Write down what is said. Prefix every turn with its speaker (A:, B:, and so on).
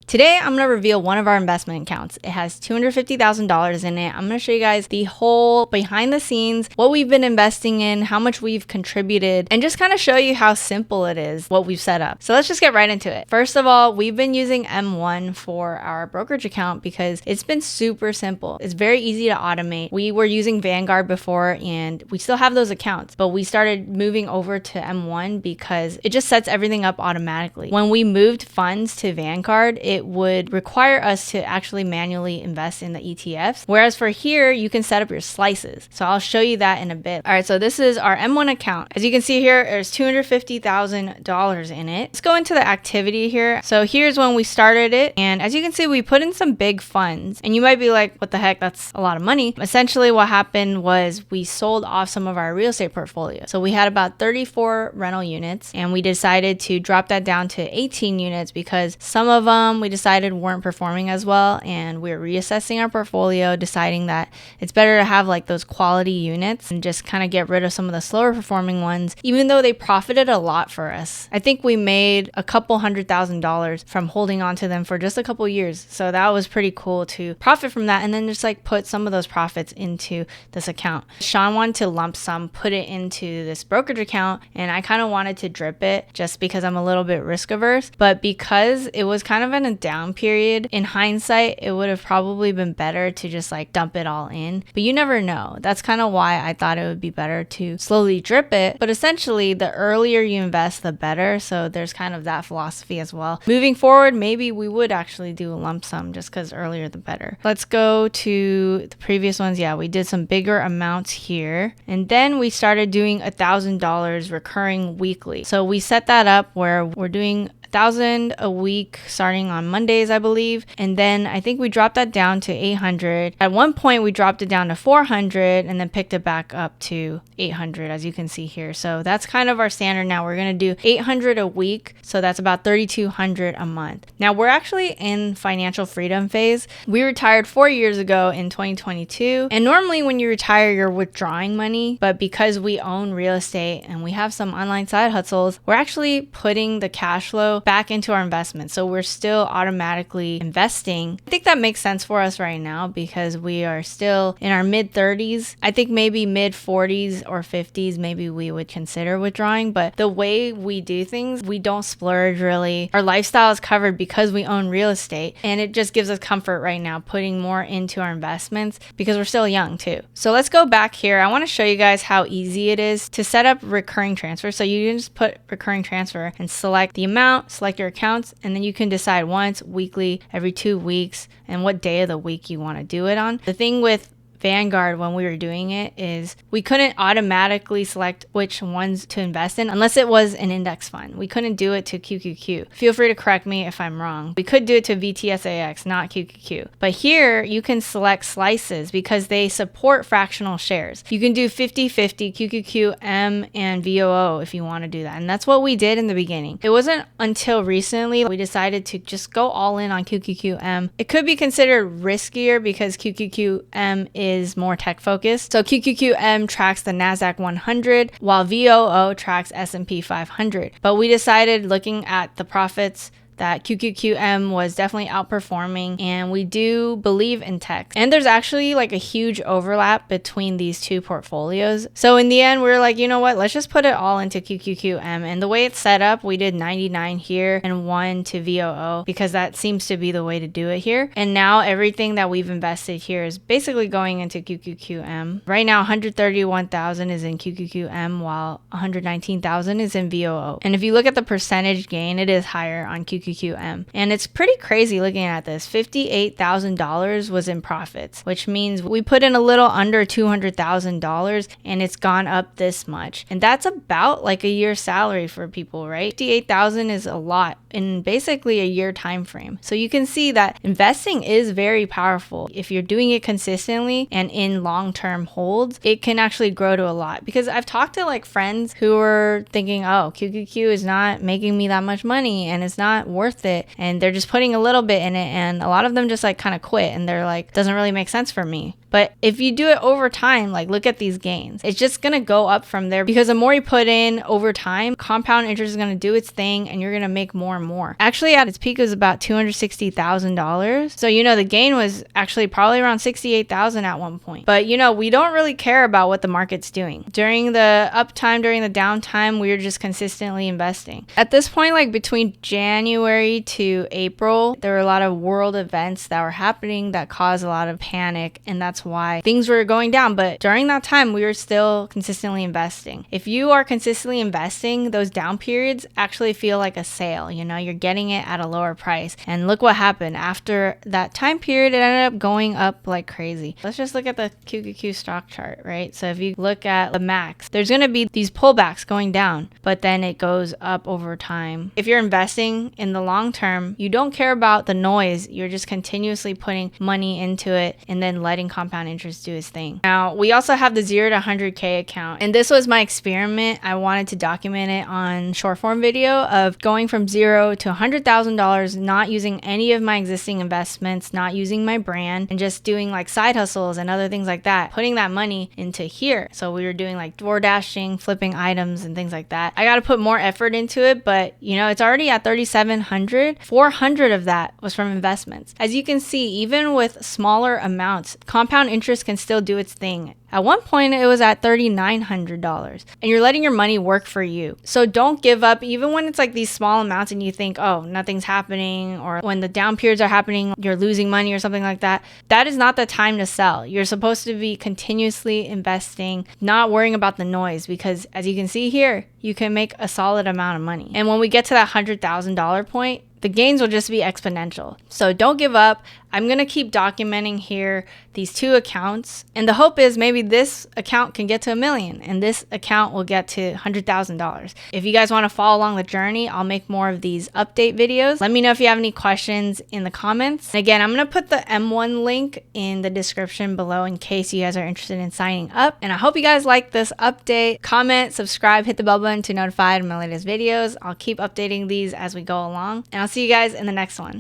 A: Today, I'm going to reveal one of our investment accounts. It has $250,000 in it. I'm going to show you guys the whole behind the scenes, what we've been investing in, how much we've contributed, and just kind of show you how simple it is, what we've set up. So let's just get right into it. First of all, we've been using M1 for our brokerage account because it's been super simple. It's very easy to automate. We were using Vanguard before and we still have those accounts, but we started moving over to M1 because it just sets everything up automatically. When we moved funds to Vanguard, it would require us to actually manually invest in the ETFs. Whereas for here, you can set up your slices. So I'll show you that in a bit. All right, so this is our M1 account. As you can see here, there's $250,000 in it. Let's go into the activity here. So here's when we started it. And as you can see, we put in some big funds. And you might be like, what the heck? That's a lot of money. Essentially, what happened was we sold off some of our real estate portfolio. So we had about 34 rental units and we decided to drop that down to 18 units because some of them we decided weren't performing as well, and we're reassessing our portfolio, deciding that it's better to have like those quality units and just kind of get rid of some of the slower performing ones, even though they profited a lot for us. I think we made a couple $100,000 from holding on to them for just a couple years, so that was pretty cool to profit from that and then just like put some of those profits into this account. Sean wanted to lump sum put it into this brokerage account, and I kind of wanted to drip it just because I'm a little bit risk averse, but because it was kind of in a down period, in hindsight, it would have probably been better to just like dump it all in, but you never know. That's kind of why I thought it would be better to slowly drip it, but essentially the earlier you invest, the better. So there's kind of that philosophy as well. Moving forward, maybe we would actually do a lump sum just because earlier the better. Let's go to the previous ones. Yeah, we did some bigger amounts here, and then we started doing $1,000 recurring weekly. So we set that up where we're doing $1,000 a week starting on Mondays, I believe. And then I think we dropped that down to 800. At one point, we dropped it down to 400 and then picked it back up to 800, as you can see here. So that's kind of our standard now. We're going to do 800 a week. So that's about 3,200 a month. Now we're actually in financial freedom phase. We retired 4 years ago in 2022. And normally when you retire, you're withdrawing money. But because we own real estate and we have some online side hustles, we're actually putting the cash flow back into our investments. So we're still automatically investing. I think that makes sense for us right now because we are still in our mid 30s. I think maybe mid 40s or 50s, maybe we would consider withdrawing. But the way we do things, we don't splurge really. Our lifestyle is covered because we own real estate, and it just gives us comfort right now putting more into our investments because we're still young too. So let's go back here. I want to show you guys how easy it is to set up recurring transfer. So you can just put recurring transfer and select the amount, select your accounts, and then you can decide once, weekly, every 2 weeks, and what day of the week you want to do it on. The thing with Vanguard when we were doing it is we couldn't automatically select which ones to invest in unless it was an index fund. We couldn't do it to QQQ. Feel free to correct me if I'm wrong. We could do it to VTSAX, not QQQ. But here you can select slices because they support fractional shares. You can do 50-50 QQQM and VOO if you want to do that. And that's what we did in the beginning. It wasn't until recently we decided to just go all in on QQQM. It could be considered riskier because QQQM is more tech focused. So QQQM tracks the NASDAQ 100 while VOO tracks S&P 500. But we decided, looking at the profits, that QQQM was definitely outperforming, and we do believe in tech. And there's actually like a huge overlap between these two portfolios. So in the end, we were like, you know what, let's just put it all into QQQM. And the way it's set up, we did 99 here and 1 to VOO because that seems to be the way to do it here. And now everything that we've invested here is basically going into QQQM. Right now, 131,000 is in QQQM while 119,000 is in VOO. And if you look at the percentage gain, it is higher on QQQM. And it's pretty crazy looking at this. $58,000 was in profits, which means we put in a little under $200,000 and it's gone up this much. And that's about like a year's salary for people, right? $58,000 is a lot in basically a year time frame. So you can see that investing is very powerful. If you're doing it consistently and in long-term holds, it can actually grow to a lot. Because I've talked to like friends who are thinking, oh, QQQ is not making me that much money and it's not worth it, and they're just putting a little bit in it, and a lot of them just like kind of quit and they're like, doesn't really make sense for me. But if you do it over time, like look at these gains, it's just going to go up from there because the more you put in over time, compound interest is going to do its thing and you're going to make more and more. Actually, at its peak, it was about $260,000. So, the gain was actually probably around $68,000 at one point. But, we don't really care about what the market's doing. During the uptime, during the downtime, we were just consistently investing. At this point, like between January to April, there were a lot of world events that were happening that caused a lot of panic, and that's why things were going down. But during that time, we were still consistently investing. If you are consistently investing, those down periods actually feel like a sale. You're getting it at a lower price. And look what happened. After that time period, it ended up going up like crazy. Let's just look at the QQQ stock chart, right? So if you look at the max, there's going to be these pullbacks going down, but then it goes up over time. If you're investing in the long term, you don't care about the noise. You're just continuously putting money into it and then letting compound interest do its thing. Now, we also have the 0 to 100K account. And this was my experiment. I wanted to document it on short form video of going from $0 to $100,000, not using any of my existing investments, not using my brand, and just doing like side hustles and other things like that, putting that money into here. So we were doing like door dashing, flipping items and things like that. I got to put more effort into it, but it's already at 3,700. 400 of that was from investments. As you can see, even with smaller amounts, compound interest can still do its thing. At one point, it was at $3,900, and you're letting your money work for you. So don't give up, even when it's like these small amounts and you think, oh, nothing's happening, or when the down periods are happening, you're losing money or something like that. That is not the time to sell. You're supposed to be continuously investing, not worrying about the noise, because as you can see here, you can make a solid amount of money. And when we get to that $100,000 point, the gains will just be exponential. So don't give up. I'm going to keep documenting here these two accounts. And the hope is maybe this account can get to $1 million and this account will get to $100,000. If you guys want to follow along the journey, I'll make more of these update videos. Let me know if you have any questions in the comments. And again, I'm going to put the M1 link in the description below in case you guys are interested in signing up. And I hope you guys like this update. Comment, subscribe, hit the bell button to be notified of my latest videos. I'll keep updating these as we go along. And I'll see you guys in the next one.